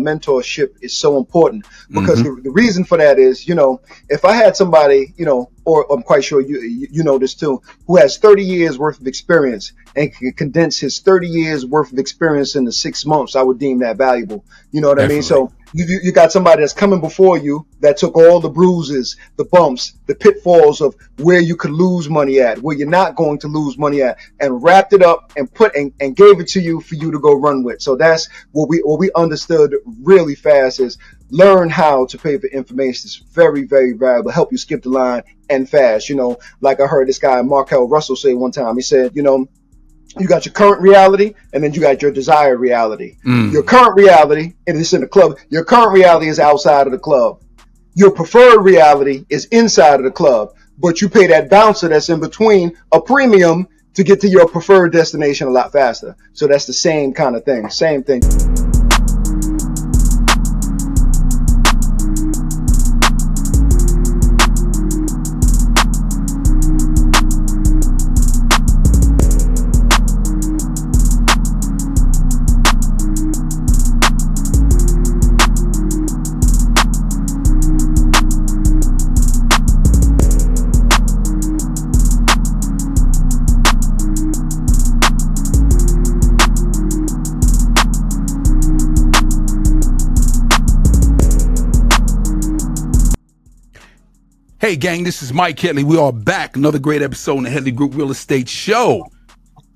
mentorship is so important, because the reason for that is, if I had somebody, or I'm quite sure you know this too, who has 30 years worth of experience and can condense his 30 years worth of experience into 6 months, I would deem that valuable. You know what I mean? So you got somebody that's coming before you that took all the bruises, the bumps, the pitfalls of where you could lose money at, where you're not going to lose money at, and wrapped it up and and gave it to you for you to go run with. So that's what we understood really fast is learn how to pay for information. It's very, very valuable. Help you skip the line and fast. Like I heard this guy, Markel Russell, say one time, he said, you got your current reality, and then you got your desired reality. Your current reality, and it's in the club, your current reality is outside of the club. Your preferred reality is inside of the club, but you pay that bouncer that's in between a premium to get to your preferred destination a lot faster. So that's the same kind of thing, same thing. Hey gang, this is Mike Headley. We are back. Another great episode in the Headley Group Real Estate Show.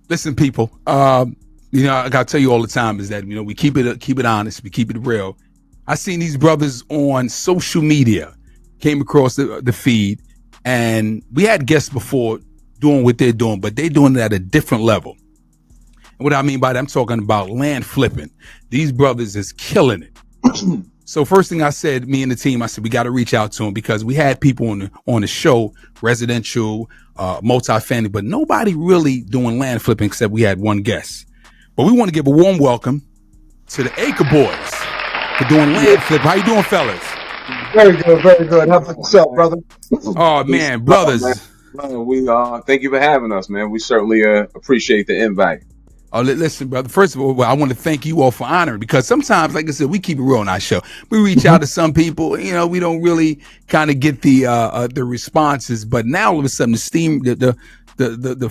Listen, people, I gotta tell you all the time is that, we keep it honest, we keep it real. I seen these brothers on social media, came across the feed, and we had guests before doing what they're doing, but they're doing it at a different level. And what I mean by that, I'm talking about land flipping. These brothers is killing it. So first thing I said, me and the team, I said, we got to reach out to them because we had people on the show, residential, multifamily, but nobody really doing land flipping except we had one guest. But we want to give a warm welcome to the Acre Boyzz for doing land flip. How you doing, fellas? Very good, very good. How about yourself, brother? Oh man, brothers. We thank you for having us, man. We certainly appreciate the invite. Oh, listen, brother. First of all, I want to thank you all for honoring, because sometimes, like I said, we keep it real on our show. We reach out to some people, we don't really kind of get the responses, but now all of a sudden the steam, the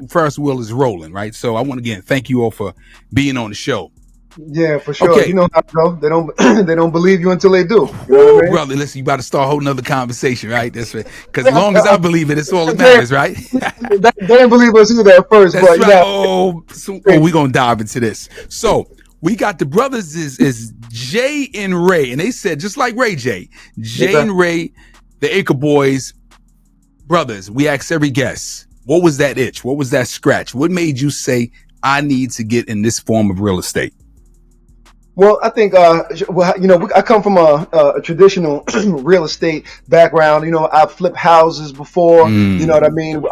Ferris wheel is rolling, right? So I want to again thank you all for being on the show. Yeah, for sure. Okay. You know how to go. They don't believe you until they do. Ooh, brother, listen, you about to start a whole nother conversation, right? That's right. Because as long as I believe it, it's all that matters, right? They didn't believe us either at first, That's but right. We're gonna dive into this. So we got the brothers is Jay and Ray, and they said just like Ray J, and Ray, the Acre Boyzz brothers. We asked every guest, what was that itch? What was that scratch? What made you say I need to get in this form of real estate? Well, I think, I come from a traditional real estate background. I've flipped houses before. You know what I mean?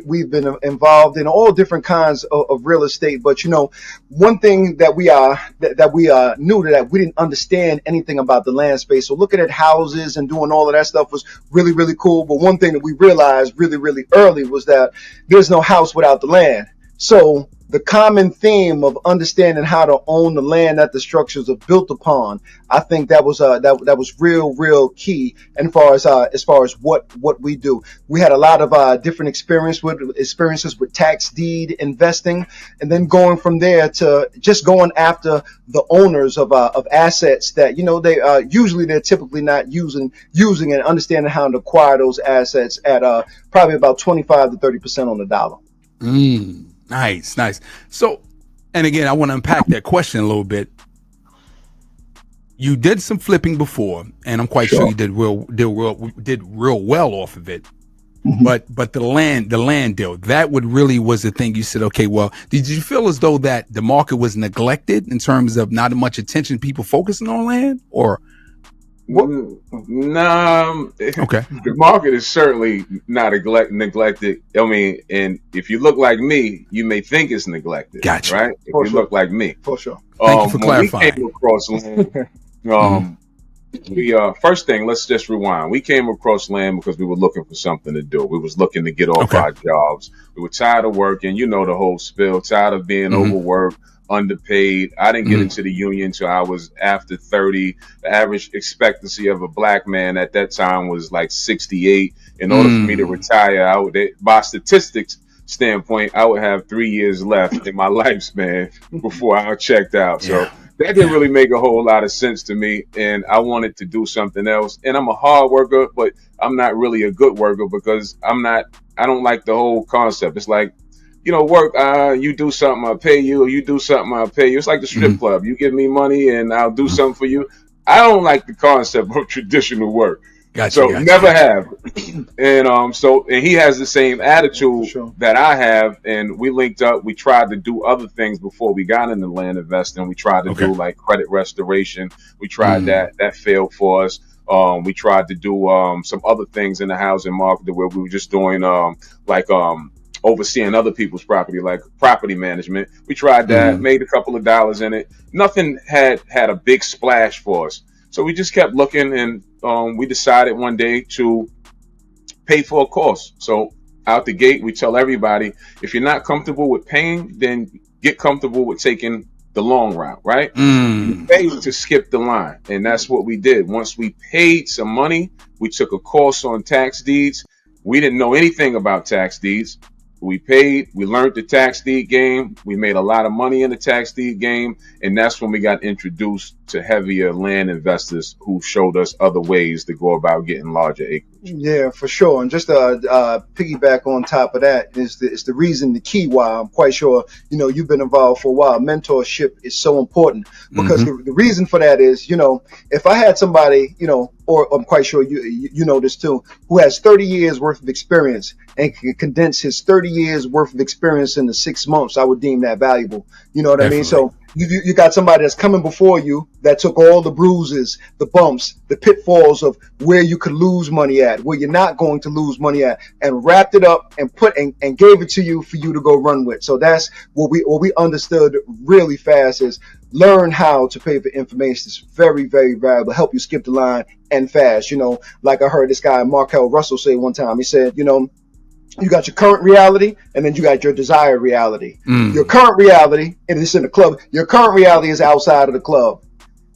We've been involved in all different kinds of real estate. But, one thing that we knew that we didn't understand anything about the land space. So looking at houses and doing all of that stuff was really, really cool. But one thing that we realized really, really early was that there's no house without the land. So the common theme of understanding how to own the land that the structures are built upon, I think that was real key. And as far as what we do, we had a lot of different experiences with tax deed investing, and then going from there to just going after the owners of assets that they're typically not using and understanding how to acquire those assets at probably about 25 to 30% on the dollar. Nice. So, and again, I want to unpack that question a little bit. You did some flipping before, and I'm quite sure you did real well off of it. Mm-hmm. But the land deal, that was the thing you said, okay, well, did you feel as though that the market was neglected in terms of not much attention, people focusing on land, or? No, okay. The market is certainly not neglected. I mean, and if you look like me, you may think it's neglected. Gotcha. Right? If you look like me. For sure. Thank you for clarifying. We came across land, we first thing, let's just rewind. We came across land because we were looking for something to do. We was looking to get off Okay. our jobs. We were tired of working, you know, the whole spill, tired of being overworked, underpaid. I didn't get into the union until I was after 30. The average expectancy of a black man at that time was like 68. In order for me to retire, by statistics standpoint, I would have 3 years left in my lifespan before I checked out. So that didn't really make a whole lot of sense to me, and I wanted to do something else. And I'm a hard worker, but I'm not really a good worker because I don't like the whole concept. It's like, you know, work, you do something, I'll pay you, or you do something, I'll pay you. It's like the strip club. You give me money and I'll do something for you. I don't like the concept of traditional work. Never have. And he has the same attitude that I have, and we linked up. We tried to do other things before we got into land investing. We tried to do like credit restoration. We tried that failed for us. We tried to do some other things in the housing market where we were just doing overseeing other people's property, like property management. We tried that, made a couple of dollars in it. Nothing had a big splash for us. So we just kept looking, and we decided one day to pay for a course. So out the gate, we tell everybody, if you're not comfortable with paying, then get comfortable with taking the long route, right? You pay to skip the line. And that's what we did. Once we paid some money, we took a course on tax deeds. We didn't know anything about tax deeds. We paid, we learned the tax deed game. We made a lot of money in the tax deed game. And that's when we got introduced to heavier land investors who showed us other ways to go about getting larger acreage. Yeah, for sure. And just piggyback on top of that is the reason, the key why I'm quite sure, you know, you've been involved for a while. Mentorship is so important because the reason for that is, you know, if I had somebody, you know, or I'm quite sure you know this too, who has 30 years worth of experience and can condense his 30 years worth of experience into 6 months, I would deem that valuable. You know what I mean? So you got somebody that's coming before you that took all the bruises, the bumps, the pitfalls of where you could lose money at, where you're not going to lose money at, and wrapped it up and and gave it to you for you to go run with. So that's what we understood really fast is learn how to pay for information. It's very, very valuable. Help you skip the line and fast. You know, like I heard this guy, Markel Russell, say one time, he said, you know, you got your current reality and then you got your desired reality. Your current reality, and it's in the club, your current reality is outside of the club.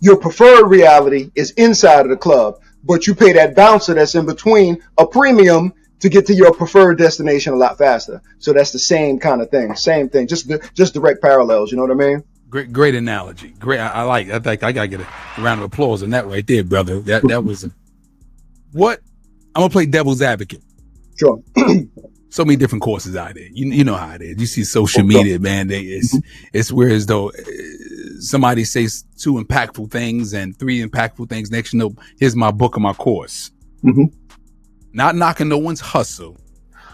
Your preferred reality is inside of the club, but you pay that bouncer that's in between a premium to get to your preferred destination a lot faster. So that's the same kind of thing. Same thing, just direct parallels. You know what I mean? Great analogy. Great. I think I gotta get a round of applause on that right there, brother. That was what I'm gonna play devil's advocate. Sure. So many different courses out there. You know how it is. You see social media, man. It's where as though somebody says 2 impactful things and 3 impactful things. Next, you know, here's my book or my course. Not knocking no one's hustle,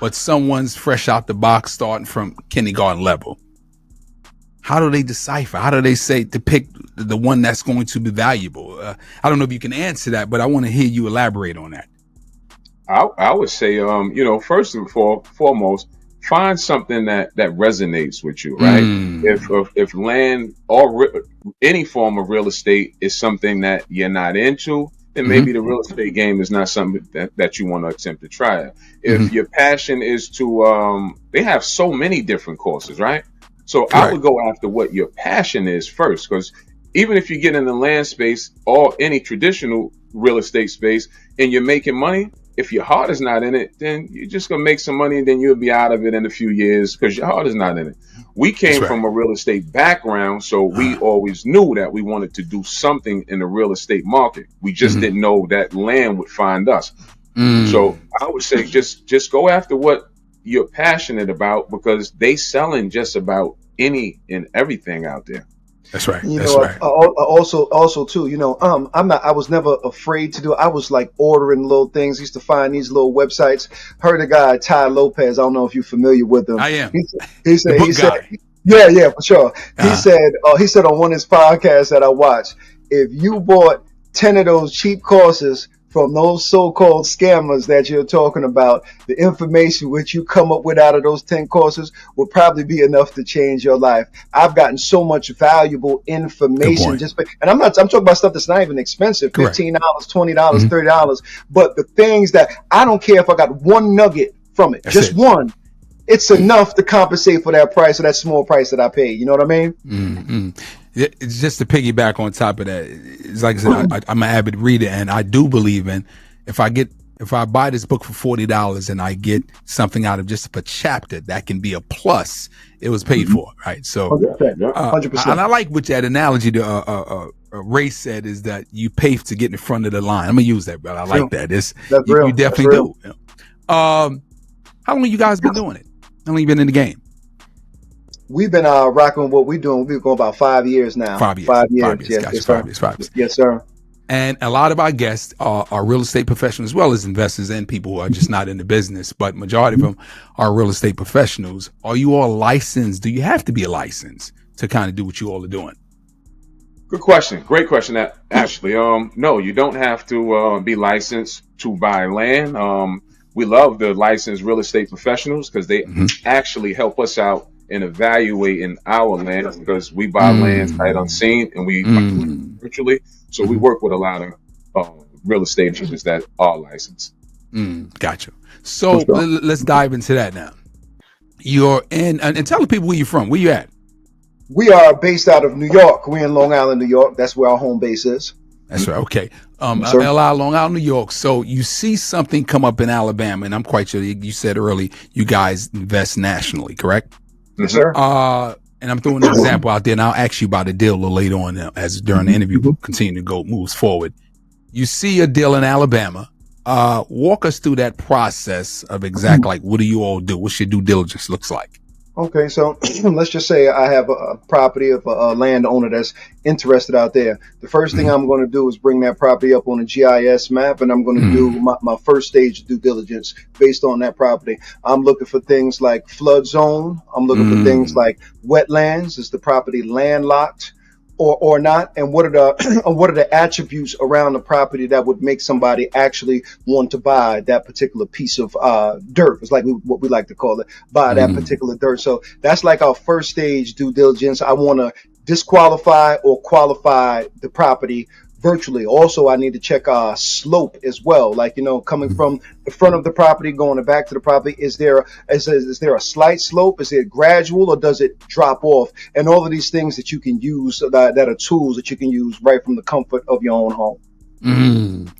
but someone's fresh out the box, starting from kindergarten level. How do they decipher? How do they say to pick the one that's going to be valuable? I don't know if you can answer that, but I want to hear you elaborate on that. I would say, you know, first and foremost, find something that resonates with you, right? If land or any form of real estate is something that you're not into, then maybe the real estate game is not something that you want to attempt to try. If your passion is to, they have so many different courses, right? So I would go after what your passion is first, because even if you get in the land space or any traditional real estate space and you're making money, if your heart is not in it, then you're just going to make some money and then you'll be out of it in a few years because your heart is not in it. We came from a real estate background, so we always knew that we wanted to do something in the real estate market. We just didn't know that land would find us. So I would say just go after what you're passionate about, because they selling just about any and everything out there. That's right. You That's know, right. also too, you know, I was never afraid to do it. I was like ordering little things. I used to find these little websites. Heard a guy, Ty Lopez. I don't know if you're familiar with him. I am. He said, yeah, for sure. He said on one of his podcasts that I watched, if you bought 10 of those cheap courses from those so-called scammers that you're talking about, the information which you come up with out of those 10 courses will probably be enough to change your life. I've gotten so much valuable information and I'm talking about stuff that's not even expensive, Correct. $15, $20, $30. But the things that I don't care if I got one nugget from it, just one. It's enough to compensate for that price or that small price that I paid. You know what I mean? Mm-hmm. It's just to piggyback on top of that. It's like I said, I'm an avid reader, and I do believe in if I buy this book for $40 and I get something out of just a chapter, that can be a plus. It was paid for, right? So, 100%. And I like what that analogy to Ray said is that you pay to get in front of the line. I'm gonna use that, brother. I like that. You definitely do. How long you guys been doing it? How long you been in the game? We've been rocking what we're doing. We've been going about 5 years now. 5 years. 5 years. Yes, Gotcha. yes, 5 years. 5 years. Yes, sir. And a lot of our guests are real estate professionals as well as investors and people who are just not in the business, but majority of them are real estate professionals. Are you all licensed? Do you have to be a license to kind of do what you all are doing? Good question. Great question, Ashley. No, you don't have to be licensed to buy land. We love the licensed real estate professionals because they actually help us out in evaluating our land, because we buy land sight unseen and we buy virtually. So we work with a lot of real estate agents that are licensed. Gotcha. So let's dive into that now. You're in, and tell the people where you're from. Where you at? We are based out of New York. We're in Long Island, New York. That's where our home base is. That's right. Okay. LI, Long Island, New York. So you see something come up in Alabama, and I'm quite sure you said early, you guys invest nationally, correct? Yes, sir. And I'm throwing an example out there, and I'll ask you about a deal a little later on as during the interview moves forward. You see a deal in Alabama. Walk us through that process of exactly like, what do you all do? What's your due diligence looks like? Okay, so let's just say I have a property of a landowner that's interested out there. The first thing I'm going to do is bring that property up on a GIS map, and I'm going to do my first stage due diligence based on that property. I'm looking for things like flood zone. I'm looking for things like wetlands. Is the property landlocked or not? And what are the attributes around the property that would make somebody actually want to buy that particular piece of dirt? It's like what we like to call it, buy that particular dirt. So that's like our first stage due diligence. I want to disqualify or qualify the property virtually. Also, I need to check slope as well. Like, coming from the front of the property, going back to the property, is there a slight slope? Is it gradual, or does it drop off? And all of these things that you can use that are tools that you can use right from the comfort of your own home.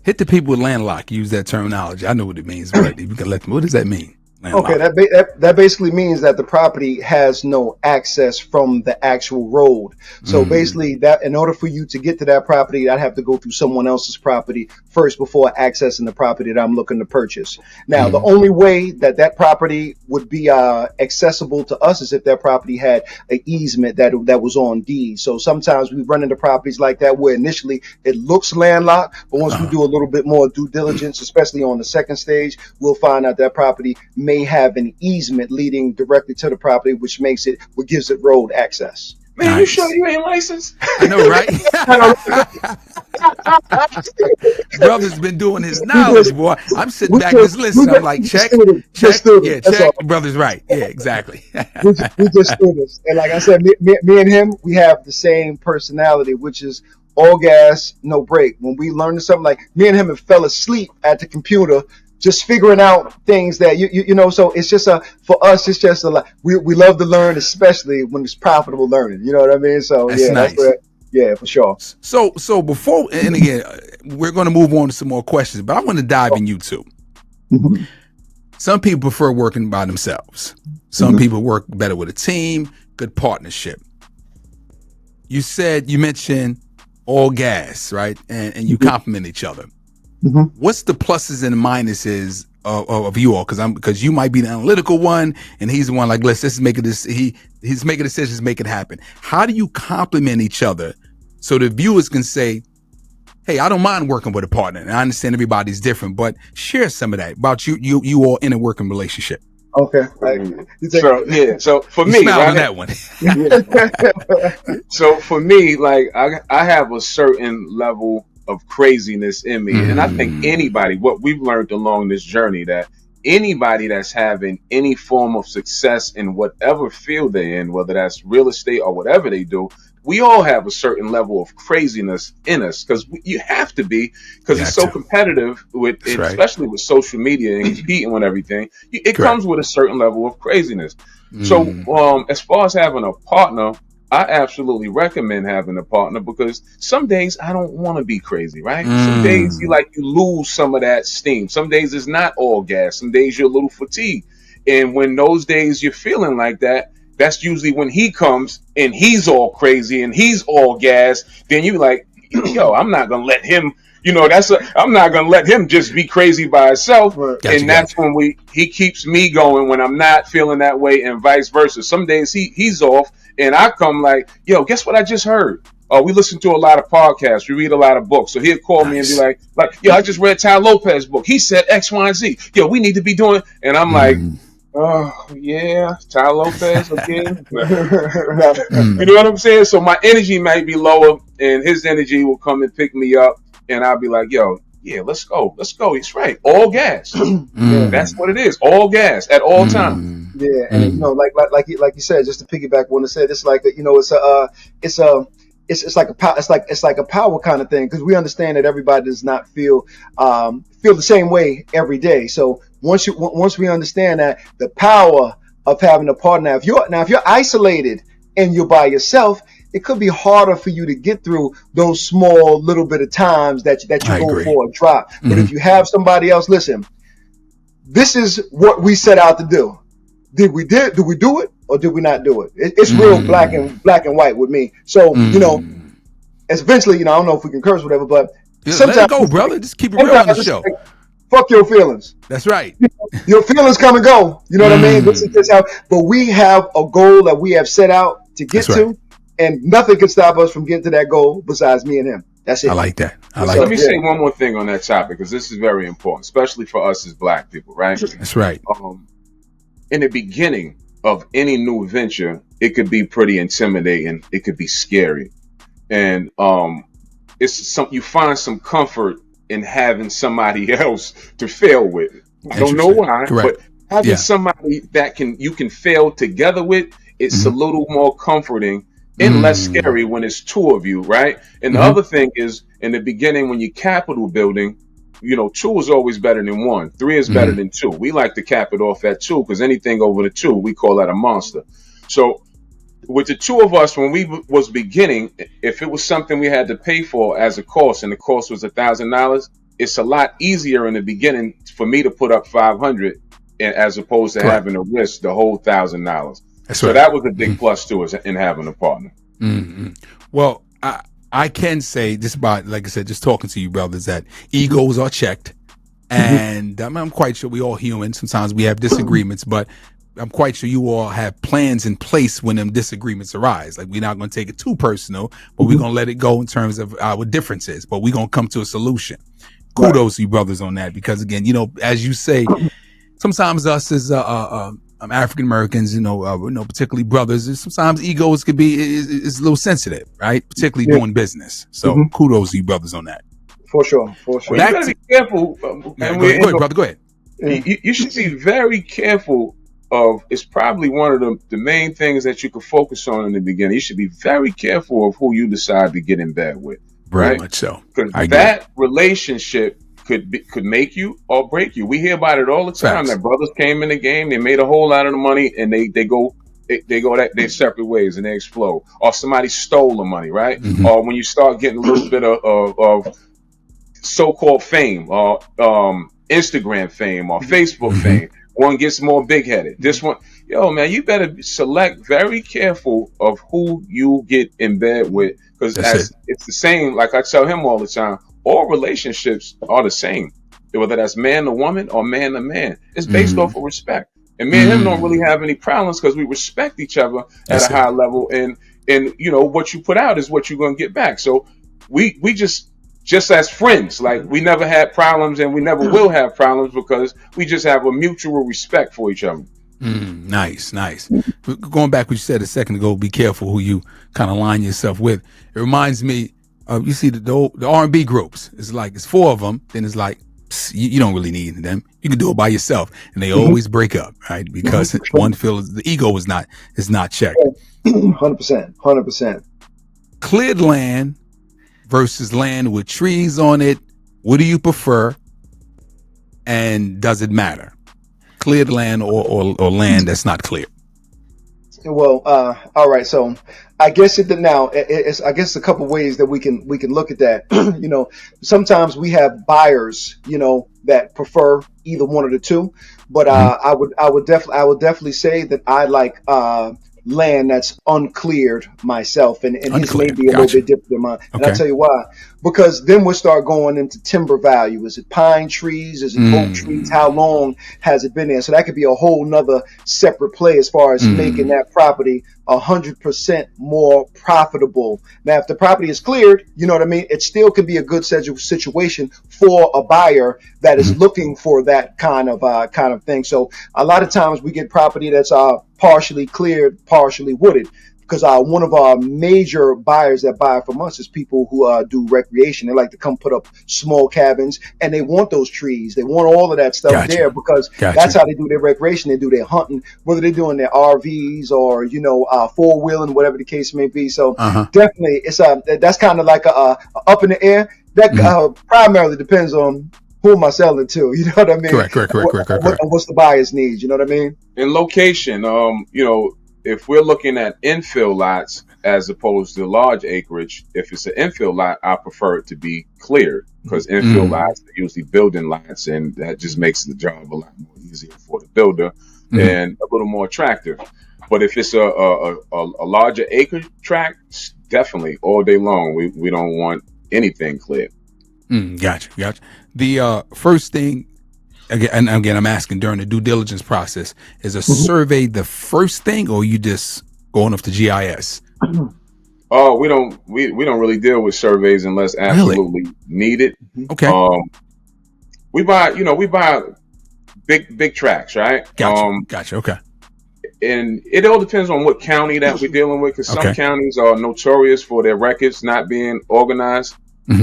Hit the people with landlocked. Use that terminology. I know what it means, but you can let them. What does that mean? Okay, that basically means that the property has no access from the actual road. So basically, that in order for you to get to that property, I'd have to go through someone else's property first before accessing the property that I'm looking to purchase. Now, the only way that property would be accessible to us is if that property had an easement that was on deed. So sometimes we run into properties like that where initially it looks landlocked, but once we do a little bit more due diligence, especially on the second stage, we'll find out that property may have an easement leading directly to the property, which gives it road access. Man, you sure you ain't licensed? I know, right? Brother's been doing his knowledge, boy. I'm sitting back just listening. I'm like, check. Yeah, check. Brother's right. Yeah, exactly. we just students. And like I said, me and him, we have the same personality, which is all gas, no break. When we learn something, like me and him have fell asleep at the computer just figuring out things that you know. So it's just for us, it's just a lot. We love to learn, especially when it's profitable learning. You know what I mean? So that's nice. Yeah, for sure. So before, and again, we're going to move on to some more questions, but I want to dive in you too. Some people prefer working by themselves. Some people work better with a team, good partnership. You mentioned all gas, right? And you complement each other. What's the pluses and minuses of you all? Because you might be the analytical one, and he's the one like, let's make this. He's making decisions, make it happen. How do you complement each other so the viewers can say, "Hey, I don't mind working with a partner, and I understand everybody's different, but share some of that about you all in a working relationship." Okay. So for me, smile on that one. So for me, like I have a certain level of craziness in me. And I think anybody, what we've learned along this journey, that anybody that's having any form of success in whatever field they're in, whether that's real estate or whatever they do, we all have a certain level of craziness in us, because you have to be, because it's so competitive with, especially with social media and competing with everything. It comes with a certain level of craziness. So as far as having a partner, I absolutely recommend having a partner, because some days I don't want to be crazy, right? Some days you lose some of that steam. Some days it's not all gas. Some days you're a little fatigued. And when those days you're feeling like that, that's usually when he comes and he's all crazy and he's all gas. Then you like, yo, I'm not going to let him, I'm not going to let him just be crazy by himself. Right. And that's when he keeps me going when I'm not feeling that way, and vice versa. Some days he's off and I come like, yo, guess what I just heard? We listen to a lot of podcasts. We read a lot of books. So he'll call me and be like, yo, I just read Ty Lopez's book. He said X, Y, and Z. Yo, we need to be doing. And I'm like, oh, yeah, Ty Lopez again. You know what I'm saying? So my energy might be lower, and his energy will come and pick me up, and I'll be like, yo, yeah, let's go. He's right. All gas. That's what it is. All gas at all times. Yeah, and like you said, just to piggyback what I said, it's like it's like a power kind of thing, because we understand that everybody does not feel the same way every day. So once we understand that the power of having a partner, if you're isolated and you're by yourself, it could be harder for you to get through those small little bit of times that you go for a drop. But if you have somebody else, listen, this is what we set out to do. Did we do it, or did we not do it? It's real black and white with me. So it's eventually, I don't know if we can curse or whatever, but sometimes let it go, brother. Just keep it real on the show. Fuck your feelings. That's right. Your feelings come and go. You know what I mean? This is just how. But we have a goal that we have set out to get to, and nothing can stop us from getting to that goal besides me and him. That's it. I like that. Let me say one more thing on that topic, because this is very important, especially for us as black people, right? That's right. In the beginning of any new venture, it could be pretty intimidating. It could be scary, and you find some comfort in having somebody else to fail with. I don't know why, but having somebody that you can fail together with, it's a little more comforting and less scary when it's two of you, right? And the other thing is, in the beginning, when you're capital building, two is always better than one. 3 is better than 2. We like to cap it off at 2, because anything over the 2, we call that a monster. So with the two of us, when we was beginning, if it was something we had to pay for as a cost, and the cost was $1,000, it's a lot easier in the beginning for me to put up $500 as opposed to having to risk the whole $1,000. So that was a big plus to us in having a partner. Well, I can say just about, like I said, just talking to you brothers, that egos are checked, and I'm quite sure we all human. Sometimes we have disagreements, but I'm quite sure you all have plans in place when them disagreements arise. Like, we're not going to take it too personal, but we're going to let it go in terms of our differences, but we're going to come to a solution. Kudos to you brothers on that, because again, as you say, sometimes us as African Americans, particularly brothers, sometimes egos could be is a little sensitive, right? Particularly doing business. So kudos to you brothers on that. For sure. Well, you gotta be careful. Go ahead, brother. Go ahead. You should be very careful of. It's probably one of the main things that you could focus on in the beginning. You should be very careful of who you decide to get in bed with. Very much so. Because that relationship could make you or break you. We hear about it all the time. That brothers came in the game, they made a whole lot of the money, and they go their separate ways, and they explode. Or somebody stole the money, right? Or when you start getting a little bit of so-called fame, or Instagram fame, or Facebook fame, one gets more big-headed. This one, man, you better select very careful of who you get in bed with, because it's the same. Like I tell him all the time, all relationships are the same, whether that's man to woman or man to man. It's based off of respect. And me and him don't really have any problems, because we respect each other at a high level. And what you put out is what you're going to get back. So we just as friends, like, we never had problems, and we never will have problems, because we just have a mutual respect for each other. Nice. Going back what you said a second ago, be careful who you kind of line yourself with. It reminds me, you see the R&B groups. It's 4 of them. Then it's like, you don't really need them. You can do it by yourself, and they always break up, right? Because one feels the ego is not checked. 100%. Cleared land versus land with trees on it. What do you prefer? And does it matter? Cleared land or land that's not cleared? Well, all right. So I guess it's I guess a couple ways that we can look at that. Sometimes we have buyers, that prefer either one of the two. But I would definitely say that I like land that's uncleared myself, and his may be a little bit different than mine. And I'll tell you why. Because then we'll start going into timber value. Is it pine trees? Is it oak trees? How long has it been there? So that could be a whole nother separate play as far as making that property 100% more profitable. Now, if the property is cleared, you know what I mean? It still can be a good situation for a buyer that is looking for that kind of thing. So a lot of times we get property that's partially cleared, partially wooded. Because one of our major buyers that buy from us is people who do recreation. They like to come put up small cabins, and they want those trees. They want all of that stuff there because that's how they do their recreation. They do their hunting, whether they're doing their RVs or 4-wheeling, whatever the case may be. So definitely, it's that's kind of like a up in the air. That primarily depends on who am I selling to? You know what I mean? Correct. What's the buyer's needs? You know what I mean? In location, if we're looking at infill lots as opposed to large acreage, if it's an infill lot, I prefer it to be cleared because infill lots are usually building lots, and that just makes the job a lot more easier for the builder and a little more attractive. But if it's a larger acre tract, definitely all day long, we don't want anything cleared. Gotcha. The first thing. Again, I'm asking during the due diligence process, is a survey the first thing, or you just going off the GIS? Oh, we don't really deal with surveys unless absolutely needed. Okay. We buy big tracts, right? Gotcha. Okay. And it all depends on what county that we're dealing with, because some counties are notorious for their records not being organized.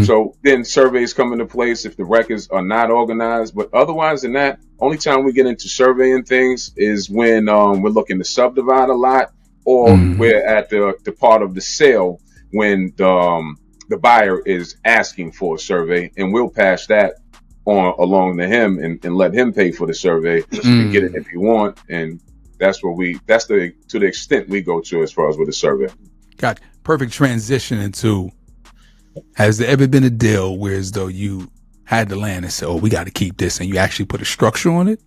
So then surveys come into place if the records are not organized. But otherwise than that, only time we get into surveying things is when we're looking to subdivide a lot, or we're at the part of the sale when the buyer is asking for a survey, and we'll pass that on along to him and let him pay for the survey and get it if you want. And that's to the extent we go to as far as with the survey. Got perfect transition into. Has there ever been a deal where as though you had the land and said, "Oh, we got to keep this," and you actually put a structure on it?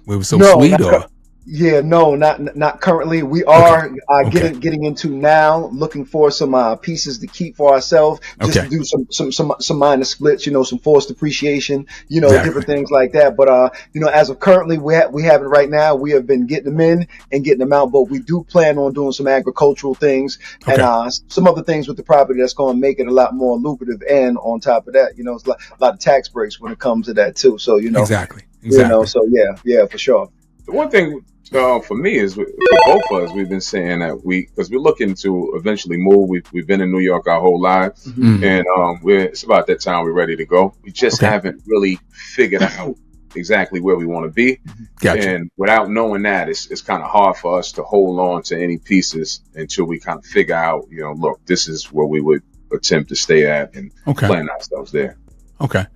Where it was so sweet, or? No, not currently. We are getting into now, looking for some pieces to keep for ourselves, just to do some minor splits, some forced depreciation, different things like that. But as of currently, we have it right now. We have been getting them in and getting them out, but we do plan on doing some agricultural things and some other things with the property that's going to make it a lot more lucrative. And on top of that, it's a lot of tax breaks when it comes to that too. So exactly. So yeah, for sure. The one thing for me is for both of us, we've been saying that because we're looking to eventually move. We've been in New York our whole lives, and it's about that time we're ready to go. We just haven't really figured out exactly where we want to be, and without knowing that, it's kind of hard for us to hold on to any pieces until we kind of figure out, look, this is where we would attempt to stay at and plan ourselves there. Okay.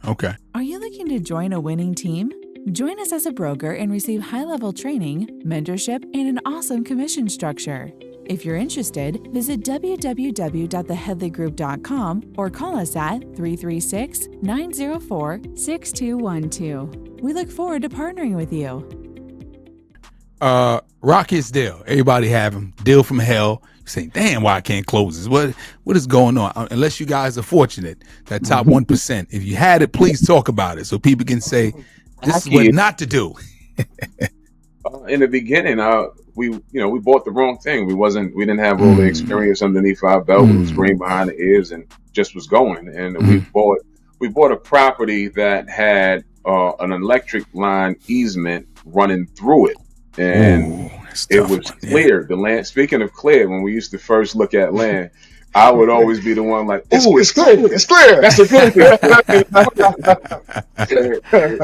Are you looking to join a winning team? Join us as a broker and receive high-level training, mentorship, and an awesome commission structure. If you're interested, visit www.theheadleygroup.com or call us at 336-904-6212. We look forward to partnering with you. Rockiest deal. Everybody have them. Deal from hell. You say, damn, why I can't close this? What is going on? Unless you guys are fortunate, that top 1%. If you had it, please talk about it so people can say, this is what not to do. In the beginning, we bought the wrong thing. We didn't have all the experience underneath our belt. We was green behind the ears and just was going. And we bought a property that had an electric line easement running through it, and it was cleared. The land. Speaking of cleared, when we used to first look at land, I would always be the one like, Ooh, it's clear. It's clear. That's a good thing.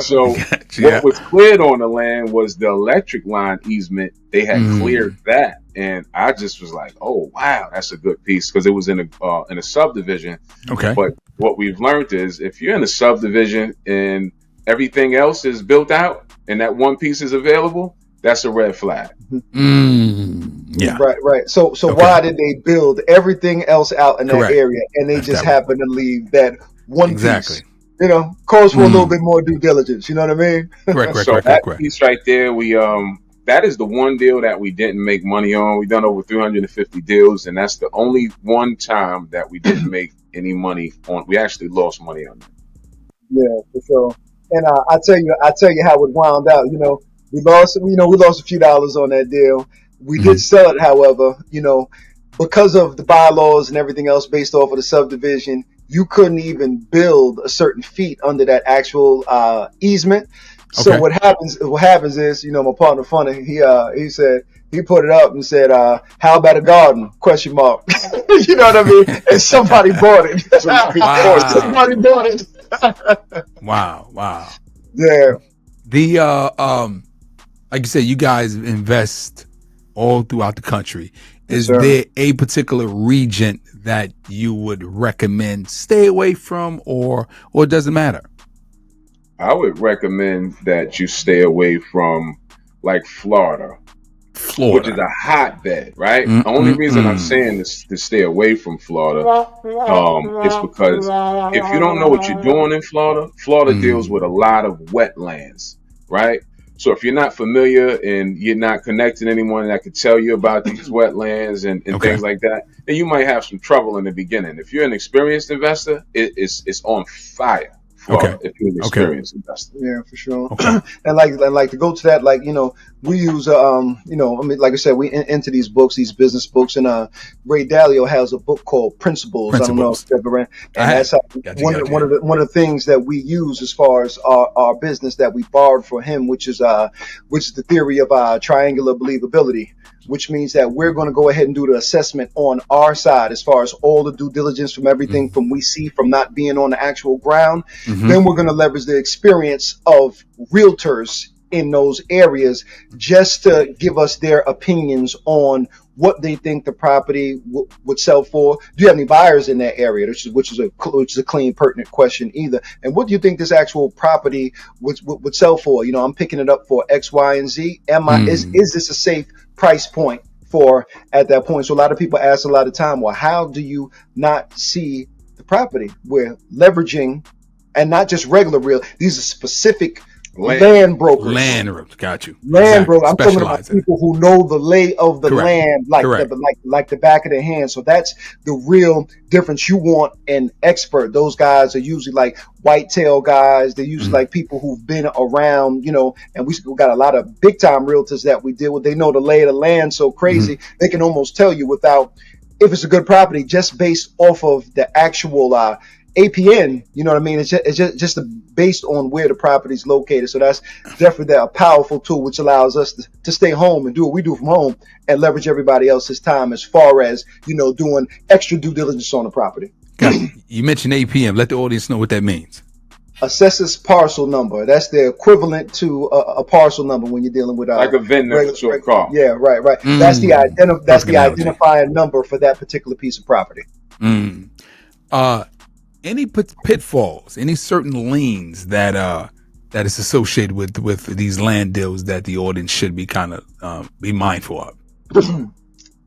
So Yeah. what was cleared on the land was the electric line easement. They had cleared that, and I just was like, "Oh wow, that's a good piece," because it was in a subdivision. Okay. But what we've learned is if you're in a subdivision and everything else is built out and that one piece is available, that's a red flag. Yeah. Right. So why did they build everything else out in Correct. that area and they That's just that one. happen to leave that one Exactly. piece? You know, calls for a little bit more due diligence. You know what I mean? Correct. So that piece right there, we that is the one deal that we didn't make money on. We've done over 350 deals, and that's the only one time that we didn't make any money on. We actually lost money on that. Yeah, for sure. And I tell you how it wound out. You know, we lost a few dollars on that deal. We did sell it, however, you know, because of the bylaws and everything else based off of the subdivision, you couldn't even build a certain feet under that actual easement. So Okay. what happens is, you know, my partner Funny, he said he put it up and said, how about a garden? Question mark. You know what I mean? And somebody bought it. Somebody bought it. Wow. Yeah. The like you said, you guys invest all throughout the country. Is there a particular region that you would recommend stay away from, or it doesn't matter? I would recommend that you stay away from like Florida, which is a hotbed, right? The only reason I'm saying this to stay away from Florida is because if you don't know what you're doing in Florida, Florida deals with a lot of wetlands, right? So if you're not familiar and you're not connecting anyone that could tell you about these wetlands and things like that, then you might have some trouble in the beginning. If you're an experienced investor, it's on fire. Florida, if you're an experienced investor. Yeah, for sure. And like to go to that, like, you know, we use you know, I mean, like I said, we into these books, these business books, and Ray Dalio has a book called Principles. I don't know if you've ever read, and that's how, one of the things that we use as far as our business that we borrowed from him, which is the theory of triangular believability, which means that we're going to go ahead and do the assessment on our side as far as all the due diligence from everything from we see from not being on the actual ground. Then we're going to leverage the experience of realtors in those areas just to give us their opinions on what they think the property would sell for. Do you have any buyers in that area? Which is a clean, pertinent question either. And what do you think this actual property would sell for? You know, I'm picking it up for X, Y, and Z. Is this a safe price point for at that point? So a lot of people ask a lot of time, well, how do you not see the property? We're leveraging, and not just regular real. These are specific land brokers. Got you. Land broker. I'm talking about people who know the lay of the land like the back of their hand. So that's the real difference. You want an expert. Those guys are usually like whitetail guys. They're usually like people who've been around, you know, and we got a lot of big time realtors that we deal with. They know the lay of the land so crazy they can almost tell you without, if it's a good property, just based off of the actual APN, you know what I mean? It's just based on where the property is located. So that's definitely a powerful tool, which allows us to stay home and do what we do from home and leverage everybody else's time as far as, you know, doing extra due diligence on the property. You mentioned APM. Let the audience know what that means. Assessor's parcel number. That's the equivalent to a parcel number when you're dealing with like a VIN number to a car. Yeah, right. That's the identifying number for that particular piece of property. Any pitfalls, any certain liens that is associated with these land deals that the audience should be kind of be mindful of?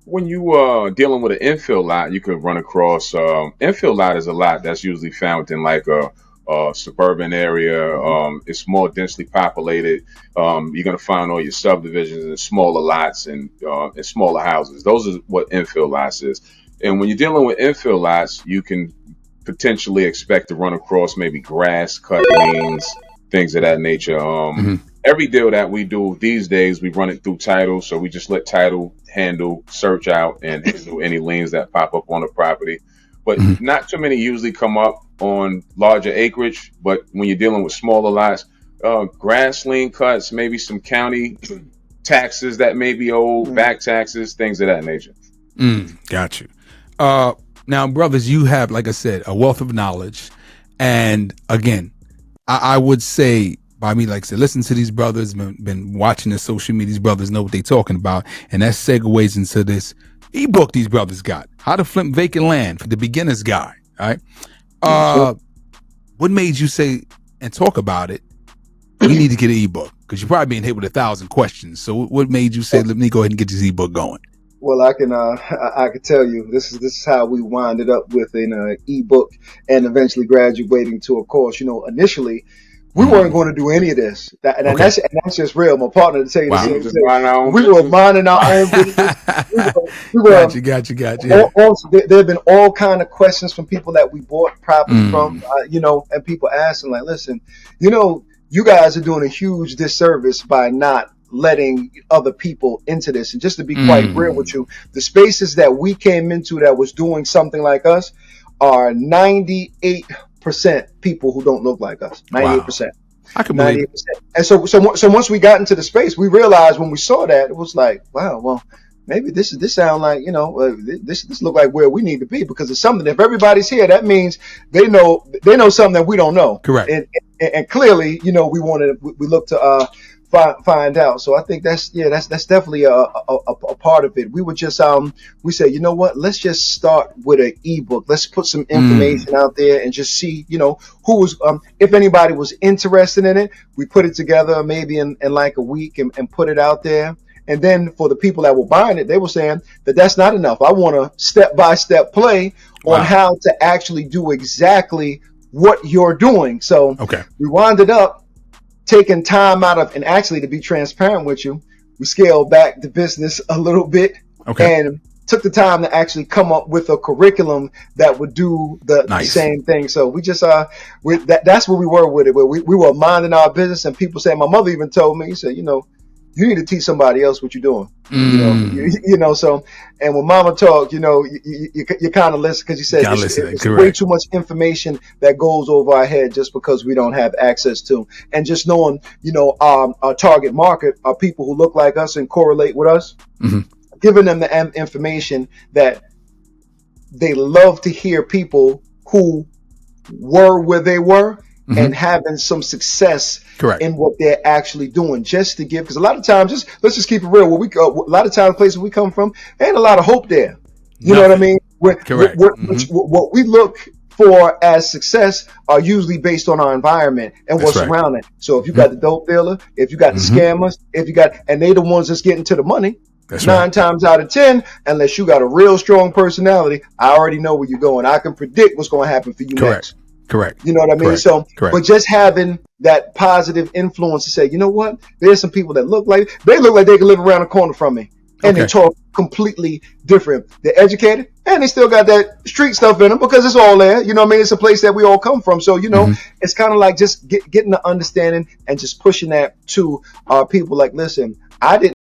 When you are dealing with an infill lot, you could run across infill lot is a lot that's usually found in like a suburban area. It's more densely populated. You're gonna find all your subdivisions in smaller lots and smaller houses. Those are what infill lots is. And when you're dealing with infill lots, you can potentially expect to run across maybe grass cut liens, things of that nature. Every deal that we do these days, we run it through title. So we just let title handle, search out, and handle any liens that pop up on the property. But not too many usually come up on larger acreage. But when you're dealing with smaller lots, grass lien cuts, maybe some county taxes that may be owed, back taxes, things of that nature. Got you. Now, brothers, you have, like I said, a wealth of knowledge. And again, I would say, by me, like I said, listen to these brothers, been watching the social media. These brothers know what they're talking about. And that segues into this ebook these brothers got. How to Flip Vacant Land for the Beginner's Guide. All right. What made you say and talk about it? We need to get an ebook, because you're probably being hit with 1,000 questions. So what made you say, let me go ahead and get this ebook going? Well, I can tell you this is how we winded up with an ebook and eventually graduating to a course. Initially we weren't going to do any of this. And that's just real. My partner to tell you the same thing. We were minding our own business. Got you. There have been all kind of questions from people that we bought property from, and people asking like, listen, you guys are doing a huge disservice by not letting other people into this. And just to be quite real with you, the spaces that we came into that was doing something like us are 98% people who don't look like us. 98%. Wow. I can believe 98%. And so once we got into the space, we realized when we saw that, it was like, wow, well, maybe this sound like, this look like where we need to be, because it's something. If everybody's here, that means they know something that we don't know. Correct. And clearly, we look to find out. So I think that's definitely a part of it. We were just we said, you know what, let's just start with an ebook. Let's put some information out there and just see, who was if anybody was interested in it. We put it together maybe in like a week and put it out there. And then for the people that were buying it, they were saying that that's not enough. I want a step-by-step play on how to actually do exactly what you're doing. So we winded up taking time out of, and actually, to be transparent with you, we scaled back the business a little bit and took the time to actually come up with a curriculum that would do the same thing. So we just that's where we were with it. Where we were minding our business, and people said, my mother even told me, he said, you need to teach somebody else what you're doing. So, and when mama talked, you kind of listen, because you said it's way too much information that goes over our head just because we don't have access to. And just knowing, our target market are people who look like us and correlate with us, giving them the information that they love to hear, people who were where they were and having some success in what they're actually doing, just to give, because a lot of times, let's just keep it real. Where a lot of times, places we come from, ain't a lot of hope there. You know what I mean? What we look for as success are usually based on our environment and what's around it. So if you got the dope dealer, if you got the scammers, and they the ones that's getting to the money. Nine times out of 10, unless you got a real strong personality, I already know where you're going. I can predict what's going to happen for you next. Correct. You know what I mean? But just having that positive influence to say, you know what? There's some people that look like they can live around the corner from me. And they talk completely different. They're educated and they still got that street stuff in them, because it's all there. You know what I mean? It's a place that we all come from. So, it's kind of like just getting the understanding and just pushing that to our people. Like, listen, I didn't